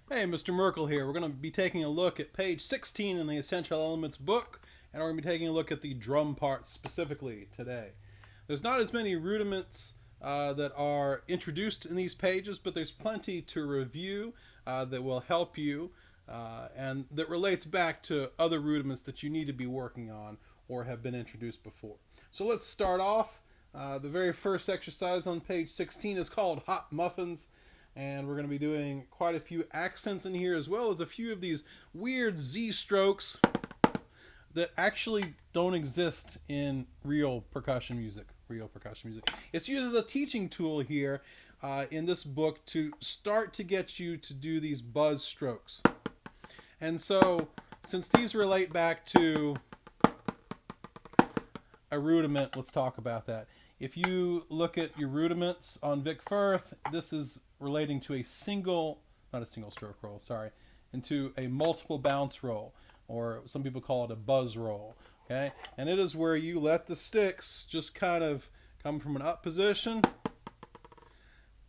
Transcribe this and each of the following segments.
Hey, Mr. Merkel here. We're going to be taking a look at page 16 in the Essential Elements book, and we're going to be taking a look at the drum parts specifically today. There's not as many rudiments that are introduced in these pages, but there's plenty to review that will help you and that relates back to other rudiments that you need to be working on or have been introduced before. So let's start off. The very first exercise on page 16 is called Hot Muffins, and we're going to be doing quite a few accents in here as well as a few of these weird Z strokes that actually don't exist in real percussion music. It's used as a teaching tool here in this book to start to get you to do these buzz strokes. And so, since these relate back to a rudiment, let's talk about that. If you look at your rudiments on Vic Firth, this is relating to a single, not a single stroke roll, sorry, into a multiple bounce roll, or some people call it a buzz roll. Okay, and it is where you let the sticks just kind of come from an up position,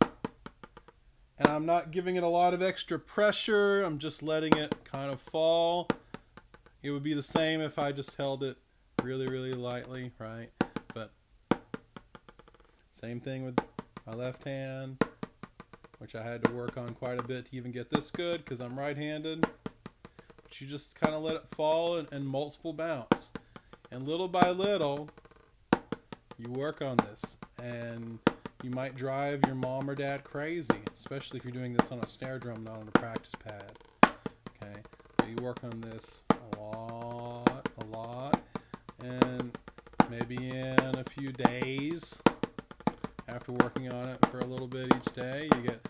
and I'm not giving it a lot of extra pressure. I'm just letting it kind of fall. It would be the same if I just held it really, really lightly, right? But same thing with my left hand, which I had to work on quite a bit to even get this good because I'm right-handed. But you just kind of let it fall and multiple bounce. And little by little, you work on this. And you might drive your mom or dad crazy, especially if you're doing this on a snare drum, not on a practice pad. Okay? So you work on this a lot. And maybe in a few days, after working on it for a little bit each day, you get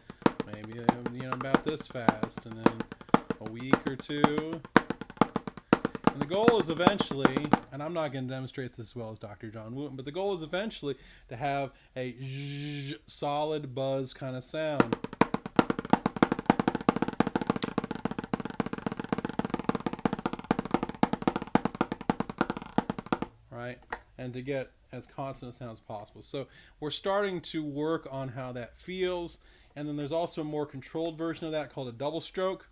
maybe about this fast, and then a week or two. And the goal is eventually, and I'm not going to demonstrate this as well as Dr. John Wooten, but the goal is eventually to have a solid buzz kind of sound. Right? And to get as constant a sound as possible. So we're starting to work on how that feels. And then there's also a more controlled version of that called a double stroke.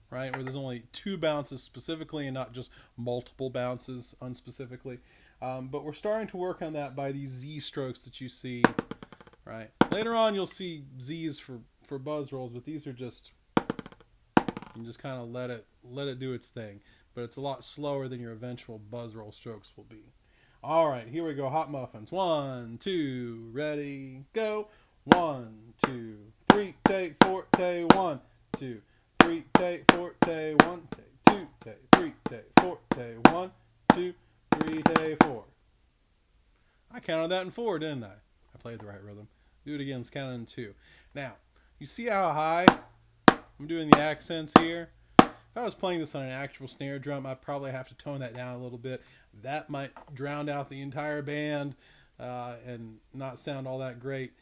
Right? Where there's only two bounces specifically and not just multiple bounces unspecifically. But we're starting to work on that by these Z strokes that you see. Right? Later on you'll see Z's for buzz rolls, but these are just, you just kind of let it do its thing. But it's a lot slower than your eventual buzz roll strokes will be. All right, here we go. Hot Muffins. 1, 2, ready, go. 1, 2, 3, take, 4, take. 1, 2, 3, take, 4, take. 1, take, 2, take, 3, take, 4, take. 1, 2, 3, take, 4. I counted that in 4, didn't I? I played the right rhythm. Do it again. It's counted in 2. Now, you see how high I'm doing the accents here? If I was playing this on an actual snare drum, I'd probably have to tone that down a little bit. That might drown out the entire band and not sound all that great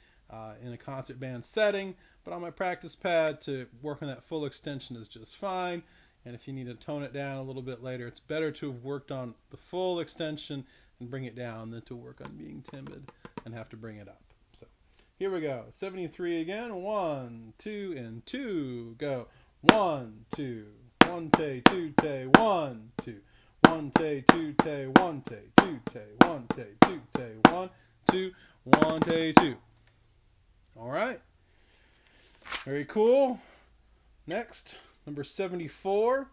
in a concert band setting. But on my practice pad, to work on that full extension is just fine. And if you need to tone it down a little bit later, it's better to have worked on the full extension and bring it down than to work on being timid and have to bring it up. So here we go. 73 again. 1, 2, and 2. Go. 1, 2. 1 take, 2 take, 1 2. 1 take, 2 take, 1 take, 2 take, 1 take, 2 take, 1 2, 1 take, 2. All right. Very cool. Next, number 74.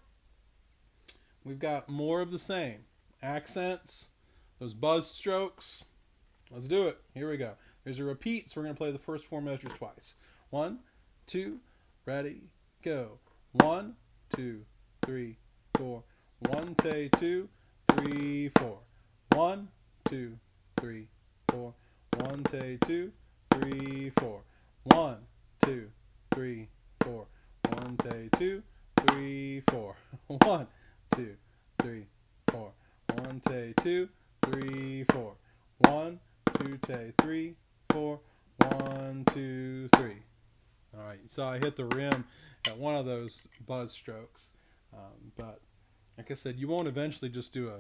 We've got more of the same. Accents, those buzz strokes. Let's do it. Here we go. There's a repeat, so we're going to play the first 4 measures twice. 1, 2, ready, go. 1, 2, 3, 4. 1 take, 2, 3, 4. 1, 2, 3, 4. 1 take, 2, 3, 4. 1, 2, 3, 4. 1 take, 2, 3, 4. 1, 2, 3, 4. 1 take, 2, 3, 4. 1, 2 take, 3, 4. 1, 2, 3. All right, so I hit the rim at one of those buzz strokes, but like I said, you won't eventually just do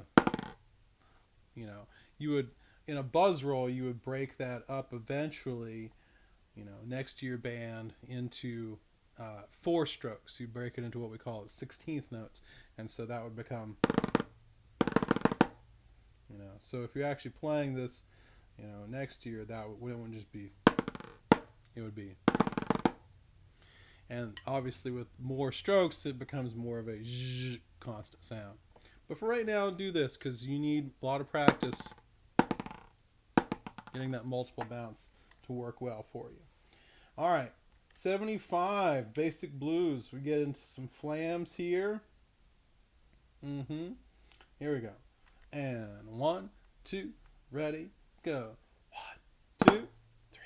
you would, in a buzz roll, you would break that up eventually next to your band into 4 strokes. You break it into what we call 16th notes, and so that would become, so if you're actually playing this, next year, that wouldn't just be, it would be. And obviously with more strokes, it becomes more of a zzz constant sound. But for right now, do this because you need a lot of practice getting that multiple bounce to work well for you. All right, 75, basic blues. We get into some flams here. Here we go. And 1, 2, ready, go. 1, 2, 3,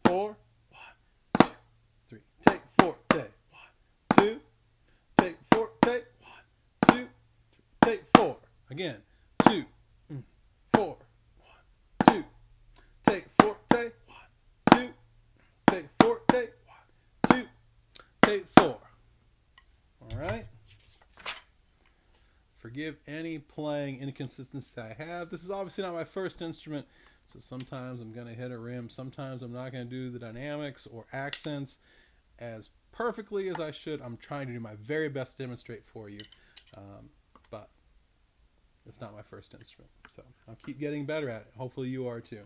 4. 1, 2, 3. Take 4. Take 1, 2. Take 4. Take 1, 2. Take 4. Again. 2, 4. 1, 2. Take 4. Take 1, 2. Take 4. Take 1, 2. Take 4. All right. Forgive any playing inconsistency I have. This is obviously not my first instrument, so sometimes I'm going to hit a rim. Sometimes I'm not going to do the dynamics or accents as perfectly as I should. I'm trying to do my very best to demonstrate for you, but it's not my first instrument, so I'll keep getting better at it. Hopefully you are too.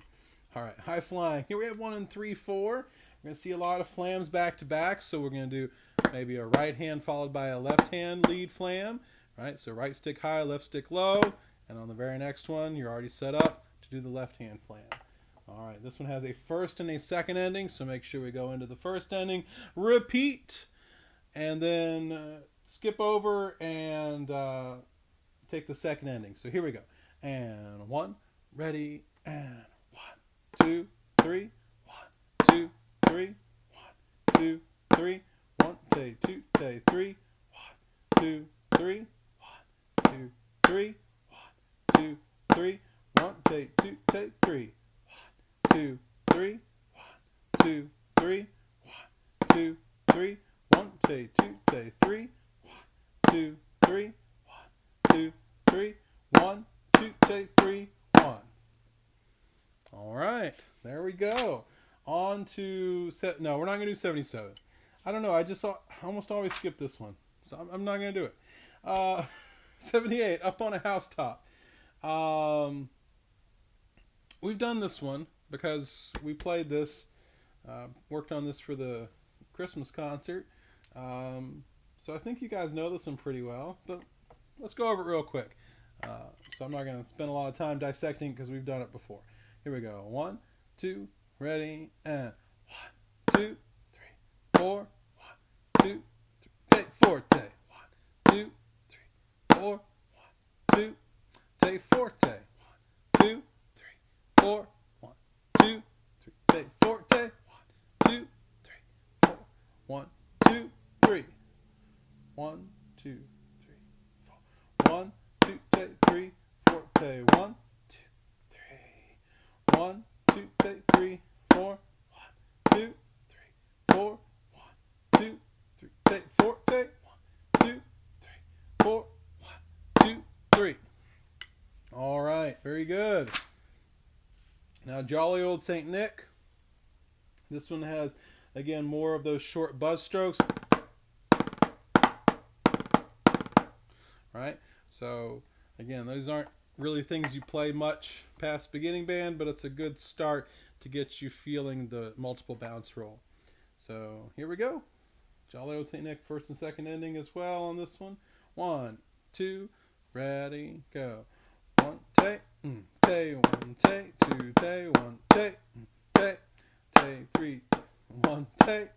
All right, high flying. Here we have 1 and 3, 4. We're going to see a lot of flams back to back, so we're going to do maybe a right hand followed by a left hand lead flam. Right, so right stick high, left stick low, and on the very next one, you're already set up to do the left hand flam. All right, this one has a first and a second ending, so make sure we go into the first ending, repeat, and then skip over and take the second ending. So here we go. And 1, ready, and 1, 2, 3, 1, 2, 3, 1, 2, 3, 1, take 2, take 3, 1, 2, 3. 2, 3, 1, 2, 3, 1, take 2, take 3, 1, 2, 3, 1, 2, 3, 1, 2, 3, 1, take 2, take 3, 1, 2, 3, 1, 2, 3, 1, 2, take 3, 1. All right, there we go. On to no, we're not gonna do 77. I don't know. I almost always skip this one, so I'm not gonna do it. 78, Up on a Housetop. We've done this one because we played this, worked on this for the Christmas concert. So I think you guys know this one pretty well, but let's go over it real quick. So I'm not going to spend a lot of time dissecting because we've done it before. Here we go. 1, 2, ready, and 1, 2, 3, 4. 1, 2, 3, take 4, take 1, 2, 4, 1, 2, take 4, take 1, 2, 3, 4, 1, 2, 3, take 4, take 1, 2, 3, 4, 1, 2, 3, 1, 2, 3, 4, 1, 2, take 3, 4, take 1, 2, 3, 1, 2, take 3, 4, 1, 2, 3, 4, 1, 2, 3, take 4, take 1, 2, 3, 4. 2, 3. All right, very good. Now, Jolly Old Saint Nick. This one has, again, more of those short buzz strokes. Right? So, again, those aren't really things you play much past beginning band, but it's a good start to get you feeling the multiple bounce roll. So, here we go. Jolly Old Saint Nick, first and second ending as well on this one. 1, 2, ready, go. 1, take, take 1, take 2, take 1, take, take, take 3, 1, take,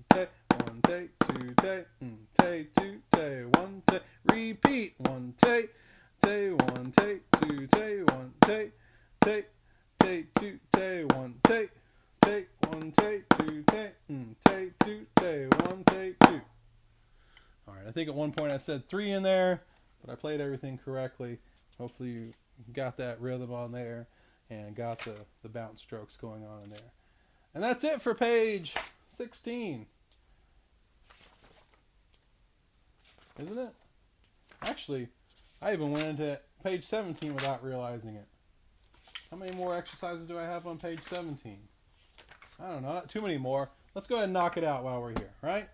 take 1, take 2, take, take 2, take 1, take, repeat. 1, take, take 1, take 2, take 1, take, take, take 2, take 1, take, take 1, take 2, take, take 2, take 1, take 2. All right, I think at one point I said 3 in there, but I played everything correctly. Hopefully you got that rhythm on there and got the bounce strokes going on in there. And that's it for page 16. Isn't it? Actually, I even went into page 17 without realizing it. How many more exercises do I have on page 17? I don't know, not too many more. Let's go ahead and knock it out while we're here, right?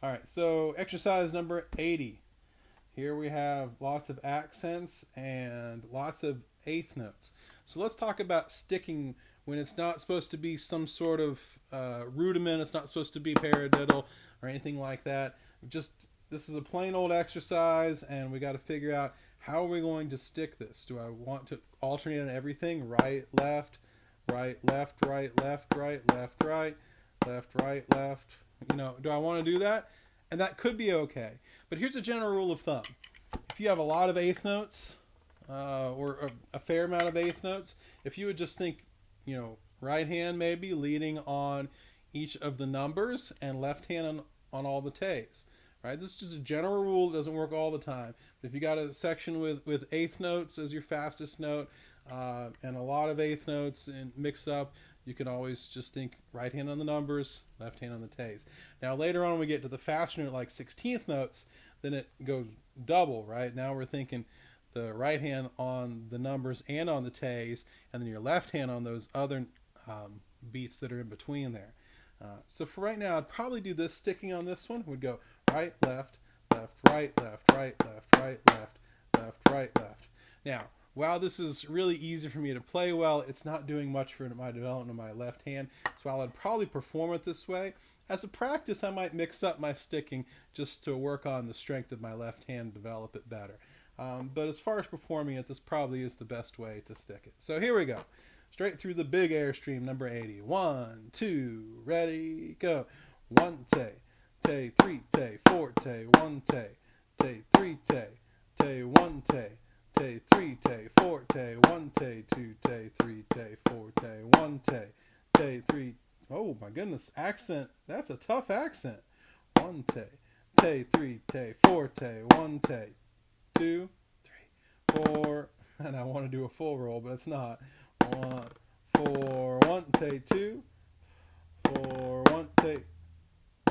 All right, so exercise number 80. Here we have lots of accents and lots of eighth notes. So let's talk about sticking when it's not supposed to be some sort of rudiment. It's not supposed to be paradiddle or anything like that. Just this is a plain old exercise, and we got to figure out how are we going to stick this. Do I want to alternate on everything? Right, left, right, left, right, left, right, left, right, left, right, left. You know, do I want to do that? And that could be okay. But here's a general rule of thumb. If you have a lot of eighth notes, or a fair amount of eighth notes, if you would just think, you know, right hand maybe leading on each of the numbers and left hand on all the tays. Right? This is just a general rule. It doesn't work all the time. But if you got a section with eighth notes as your fastest note, and a lot of eighth notes and mixed up, you can always just think right hand on the numbers, left hand on the tays. Now later on when we get to the faster note like 16th notes, then it goes double, right? Now we're thinking the right hand on the numbers and on the tays, and then your left hand on those other beats that are in between there. So for right now, I'd probably do this sticking on this one. We'd go right, left, left, right, left, right, left, right, left, left, right, left. Now, while this is really easy for me to play well, it's not doing much for my development of my left hand. So while I'd probably perform it this way, as a practice, I might mix up my sticking just to work on the strength of my left hand, develop it better. But as far as performing it, this probably is the best way to stick it. So here we go. Straight through the big airstream, number 80. 1, 2, ready, go. 1 tay, tay, 3 tay, 4 tay, 1 tay, tay, 3 tay, tay, 1 tay, tay, 3 tay, 4 tay, 1 tay, 2 tay, 3 tay, 4 tay, 1 tay, tay, 3. Oh my goodness, accent. That's a tough accent. 1 tay, tay, 3 tay, 4 tay, 1 tay, 2, 3, 4. And I want to do a full roll, but it's not. 1, 4, 1 tay, 2, 4, 1 tay,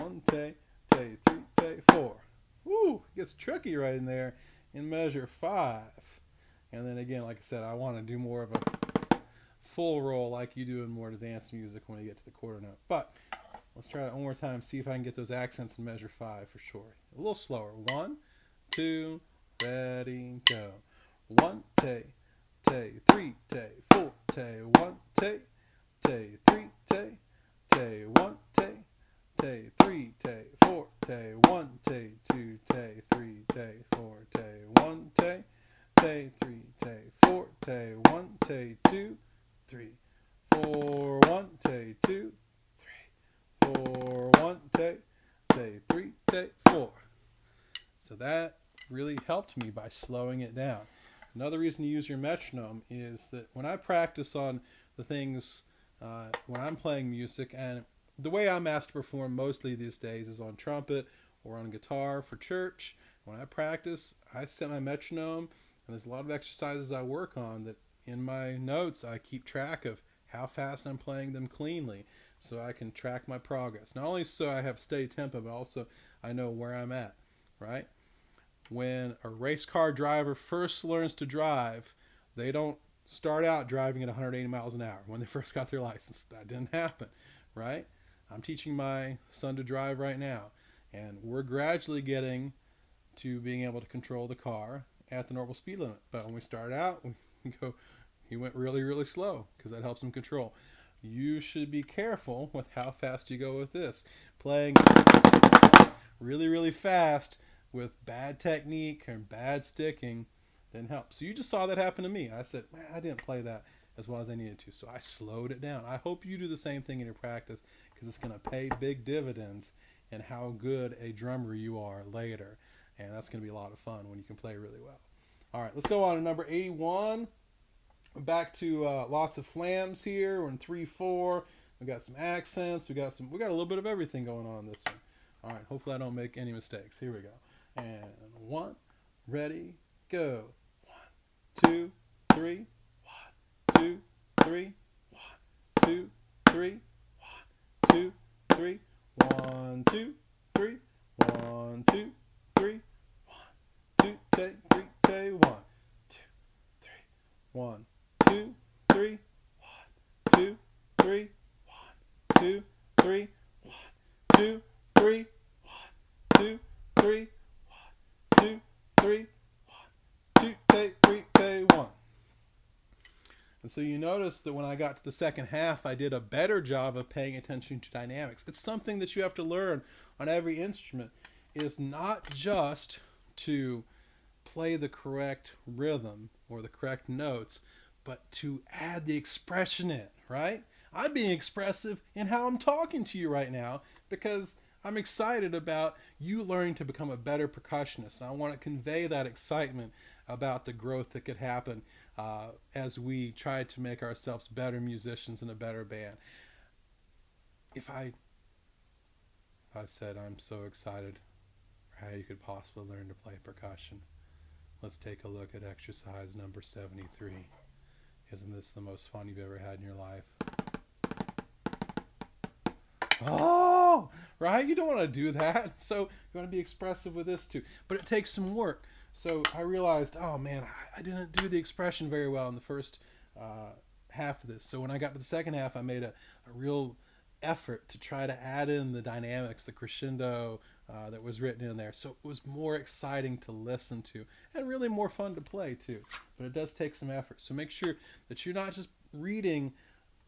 1 tay, tay, 3 tay, 4. Woo, it gets tricky right in there in measure 5. And then again, like I said, I want to do more of a full roll like you do in more advanced music when you get to the quarter note. But let's try it one more time, see if I can get those accents in measure 5 for sure. A little slower. 1, 2, ready, go. 1 tay, tay, 3 tay, 4 tay, 1 tay, tay, 3 tay, tay, 1 tay, tay, 3 tay, 4 tay, 1 tay, 2 tay, 3 tay, 4 tay, 1 tay, tay, 3 tay, 4 tay, 1 tay, 2, 3, 4, 1 tay, 2, 3, 4, 1 tay, tay, 3 tay, 4. So that really helped me by slowing it down. Another reason to use your metronome is that when I practice on the things when I'm playing music, and the way I'm asked to perform mostly these days is on trumpet or on guitar for church. When I practice, I set my metronome, and there's a lot of exercises I work on that in my notes I keep track of how fast I'm playing them cleanly so I can track my progress. Not only so I have steady tempo, but also I know where I'm at, right? When a race car driver first learns to drive, they don't start out driving at 180 miles an hour when they first got their license. That didn't happen, right? I'm teaching my son to drive right now, and we're gradually getting to being able to control the car at the normal speed limit. But when we start out, he went really, really slow because that helps him control. You should be careful with how fast you go with this. Playing really, really fast with bad technique or bad sticking didn't help. So you just saw that happen to me. I said, man, I didn't play that as well as I needed to. So I slowed it down. I hope you do the same thing in your practice because it's going to pay big dividends in how good a drummer you are later. And that's going to be a lot of fun when you can play really well. All right, let's go on to number 81. Back to lots of flams here. We're in 3/4. We got some accents. We got a little bit of everything going on in this one. All right, hopefully I don't make any mistakes. Here we go. And 1, ready, go. 1, 2, 3. 1, 2, 3. 1, 2, 3. 1, 2, 3. 1, 2, 3. 1, 2, 3. 1, 2, tay, 3, tay. 1, 2, 3. 1, 2, 3. 1, 2, 3. 1, 2, three, 1, 2, 3, 1, 2, 3, 1, 2, 3, 1, 2, take 3, take 1. And so you notice that when I got to the second half, I did a better job of paying attention to dynamics. It's something that you have to learn on every instrument, is not just to play the correct rhythm or the correct notes, but to add the expression in, right? I'm being expressive in how I'm talking to you right now because I'm excited about you learning to become a better percussionist. And I want to convey that excitement about the growth that could happen as we try to make ourselves better musicians and a better band. If I said I'm so excited for how you could possibly learn to play percussion, let's take a look at exercise number 73. Isn't this the most fun you've ever had in your life? Oh, right? You don't want to do that. So you want to be expressive with this too. But it takes some work. So I realized, oh man, I didn't do the expression very well in the first half of this. So when I got to the second half, I made a real effort to try to add in the dynamics, the crescendo that was written in there. So it was more exciting to listen to and really more fun to play too. But it does take some effort. So make sure that you're not just reading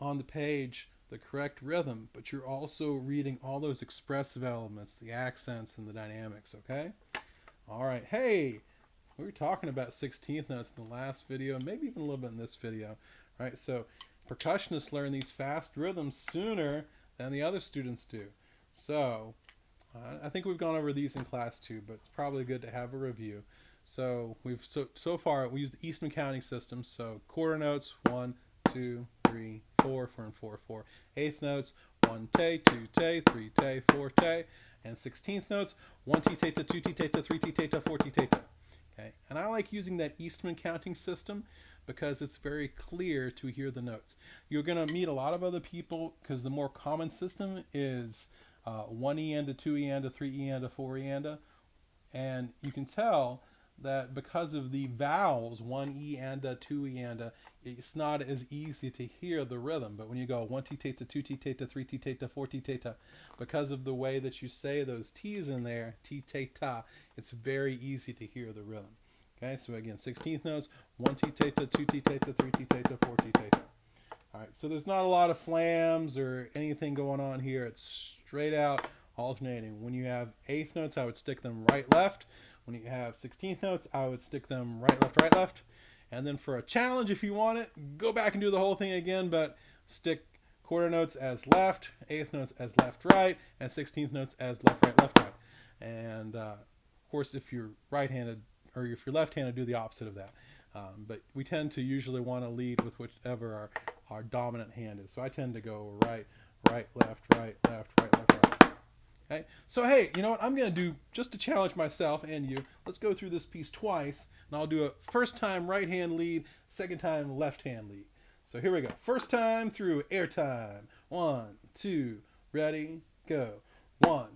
on the page the correct rhythm, but you're also reading all those expressive elements, the accents and the dynamics, okay? All right, hey, we were talking about 16th notes in the last video, maybe even a little bit in this video, right? So percussionists learn these fast rhythms sooner than the other students do. So I think we've gone over these in class too, but it's probably good to have a review. So we've so far we used the Eastman counting system. So quarter notes 1, 2, 3, 4, 4 and 4, 4. Eighth notes 1 te, 2 te, 3 te, 4 te, and 16th notes 1 t teta, 2 t teta, 3 t teta, 4 t teta. Okay, and I like using that Eastman counting system because it's very clear to hear the notes. You're going to meet a lot of other people because the more common system is 1 E and a 2 E and a 3 E and a 4 E and you can tell that because of the vowels 1 E and a 2 E and a, it's not as easy to hear the rhythm. But when you go 1 T teta, 2 T teta, 3 T teta, 4 T teta, because of the way that you say those T's in there, T teta, it's very easy to hear the rhythm. Okay, so again, 16th notes, 1 T teta, 2 T teta, 3 T teta, 4 T teta. All right, so there's not a lot of flams or anything going on here. It's straight out alternating. When you have eighth notes, I would stick them right, left. When you have 16th notes, I would stick them right, left, right, left. And then for a challenge, if you want it, go back and do the whole thing again, but stick quarter notes as left, eighth notes as left, right, and 16th notes as left, right, left, right. And of course, if you're right-handed or if you're left-handed, do the opposite of that. But we tend to usually want to lead with whichever our dominant hand is. So I tend to go right, right, left, right, left, right, left, right. Okay, so hey, you know what I'm going to do just to challenge myself and you. Let's go through this piece twice, and I'll do a first time right hand lead, second time left hand lead. So here we go. First time through air time. 1, 2, ready, go. 1,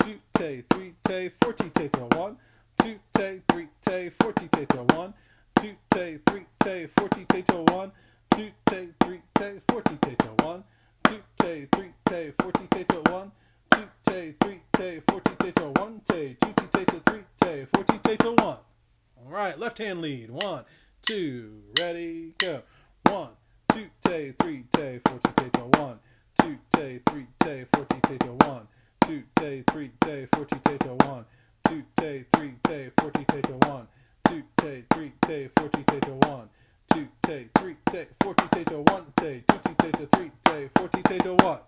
2, te, 3, te, 4 t teta. 1, 2, te, 3, te, 4 t teta. 1, 2, te, 3, te, 4 t teta. 1, 2, te, 3, te, 4 t teta. 1, 2, te, 3, te, 4 t teta. 1, 2 te, 3 te, 4 t teta. 1 te, 2 t teta, 3 te, 4 t teta. 1. All right, left hand lead. 1, 2, ready, go. 1, 2 te, 3 te, 4 t teta. 1, 2 te, 3 te, 4 t teta. 1, 2 te, 3 te, 4 t teta. 1, 2 te, 3 te, 4 t teta. 1, 2 te, 3 te, 4 t teta. 1, 2 te, 3 te, 4 t teta. 1 te, 2 t teta, 3 te, 4 t teta. 1.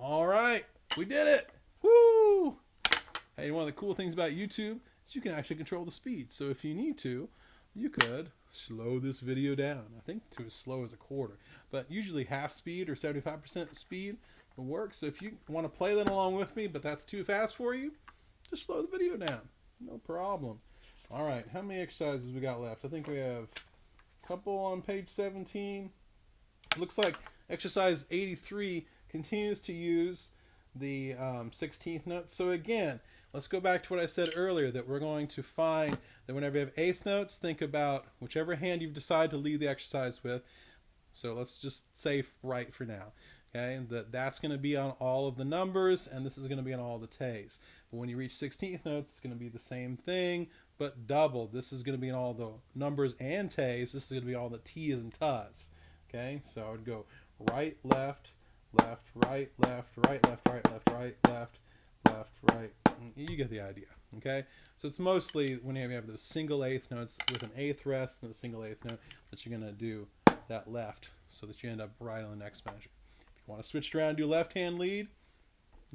All right, we did it. Woo! Hey, one of the cool things about YouTube is you can actually control the speed. So if you need to, you could slow this video down. I think to as slow as a quarter. But usually half speed or 75% speed will work. So if you want to play that along with me, but that's too fast for you, just slow the video down. No problem. All right, how many exercises we got left? I think we have a couple on page 17. Looks like exercise 83 continues to use the 16th note. So again, let's go back to what I said earlier, that we're going to find that whenever you have eighth notes, think about whichever hand you've decided to lead the exercise with. So let's just say right for now. Okay, that's going to be on all of the numbers, and this is going to be on all the tays. But when you reach 16th notes, it's going to be the same thing, but doubled. This is going to be in all the numbers and tays. This is going to be all the t's and tas. Okay, so I would go right, left, left, right, left, right, left, right, left, right, left, left, right. You get the idea. Okay, so it's mostly when you have those single eighth notes with an eighth rest and a single eighth note that you're going to do that left, so that you end up right on the next measure. If you want to switch around and do left hand lead,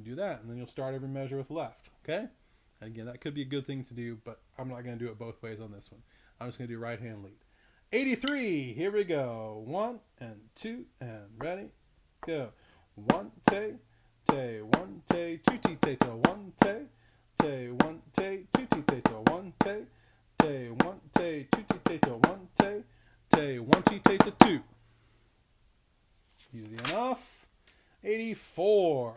do that, and then you'll start every measure with left. Okay, and again, that could be a good thing to do, but I'm not going to do it both ways on this one. I'm just going to do right hand lead. 83, here we go. 1 and 2 and ready, go. 1 tay, tay, 1 tay, 2 t tay to 1 tay, tay, 1 tay, 2 t tay to 1 tay, tay, 1 tay, 2 t tay to 1 tay, tay, 1 t tay to 2. Easy enough. 84.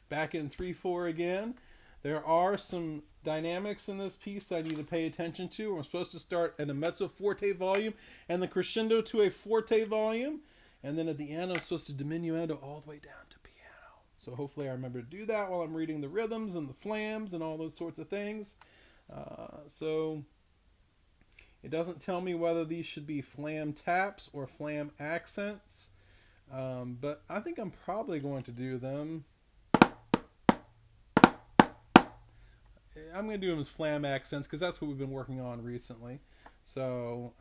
Back in 3/4 again. There are some dynamics in this piece that I need to pay attention to. We're supposed to start at a mezzo forte volume and the crescendo to a forte volume. And then at the end, I'm supposed to diminuendo all the way down to piano. So hopefully I remember to do that while I'm reading the rhythms and the flams and all those sorts of things. So it doesn't tell me whether these should be flam taps or flam accents. But I think I'm probably going to do them. I'm going to do them as flam accents because that's what we've been working on recently. So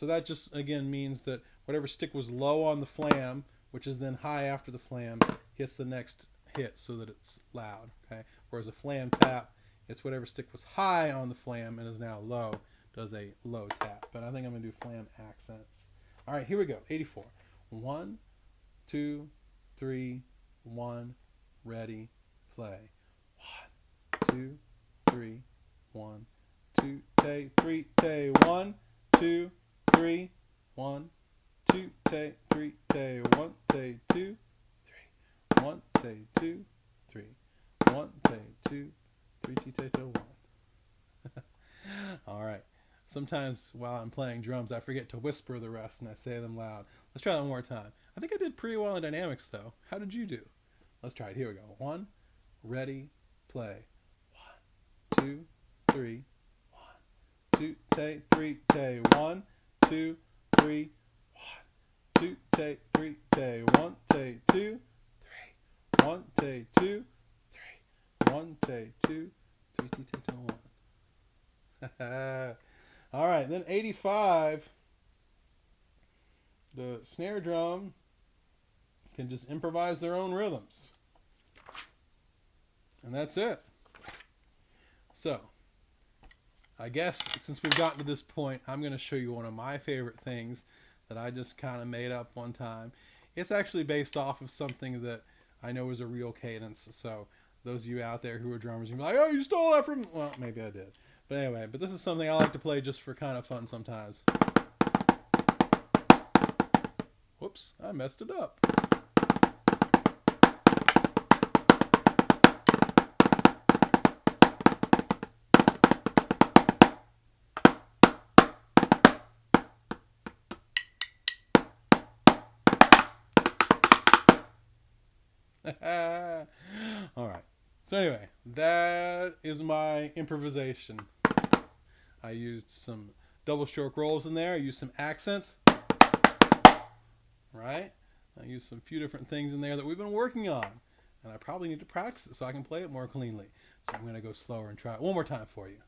that just, again, means that whatever stick was low on the flam, which is then high after the flam, gets the next hit so that it's loud. Okay. Whereas a flam tap, it's whatever stick was high on the flam and is now low, does a low tap. But I think I'm going to do flam accents. All right, here we go. 84. 1, 2, 3, 1, ready, play. 1, 2, 3, 1, 2, tay, 3, tay, 1, 2, 3, 1, 2, tay, 3, tay, 1, tay, 2, 3, 1, tay, 2, 3, 1, tay, 2, 3, t, tay, to 1. All right. Sometimes while I'm playing drums, I forget to whisper the rest and I say them loud. Let's try that one more time. I think I did pretty well in dynamics, though. How did you do? Let's try it. Here we go. 1, ready, play. 1, 2, 3, 1, 2, tay, 3, tay, 1, 2, 3, 1, 2, tay, 3, tay, 1, tay, 2, 3, 1, tay, 2, 3, 1, tay, 2, 3, t, tay, to 1. All right, then 85, the snare drum can just improvise their own rhythms. And that's it. So, I guess since we've gotten to this point, I'm going to show you one of my favorite things that I just kind of made up one time. It's actually based off of something that I know is a real cadence. So, those of you out there who are drummers, you're like, oh, you stole that from... Well, maybe I did. But anyway, this is something I like to play just for kind of fun sometimes. Whoops, I messed it up. All right. So anyway, that is my improvisation. I used some double stroke rolls in there. I used some accents. Right? I used some few different things in there that we've been working on. And I probably need to practice it so I can play it more cleanly. So I'm going to go slower and try it one more time for you.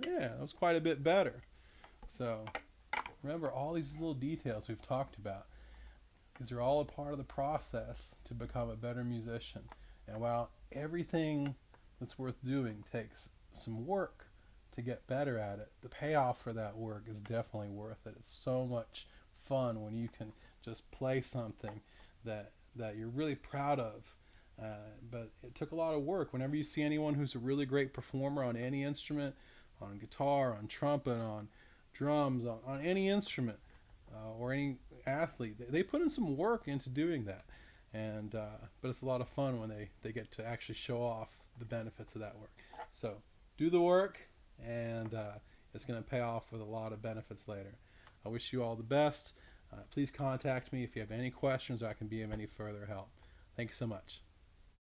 Yeah, that was quite a bit better. So remember all these little details we've talked about. These are all a part of the process to become a better musician. And while everything that's worth doing takes some work to get better at it, the payoff for that work is definitely worth it. It's so much fun when you can just play something that you're really proud of. But it took a lot of work. Whenever you see anyone who's a really great performer on any instrument, on guitar, on trumpet, on drums, on any instrument, or any athlete, they put in some work into doing that. And but it's a lot of fun when they get to actually show off the benefits of that work. So do the work, and it's going to pay off with a lot of benefits later. I wish you all the best. Please contact me if you have any questions or I can be of any further help. Thank you so much.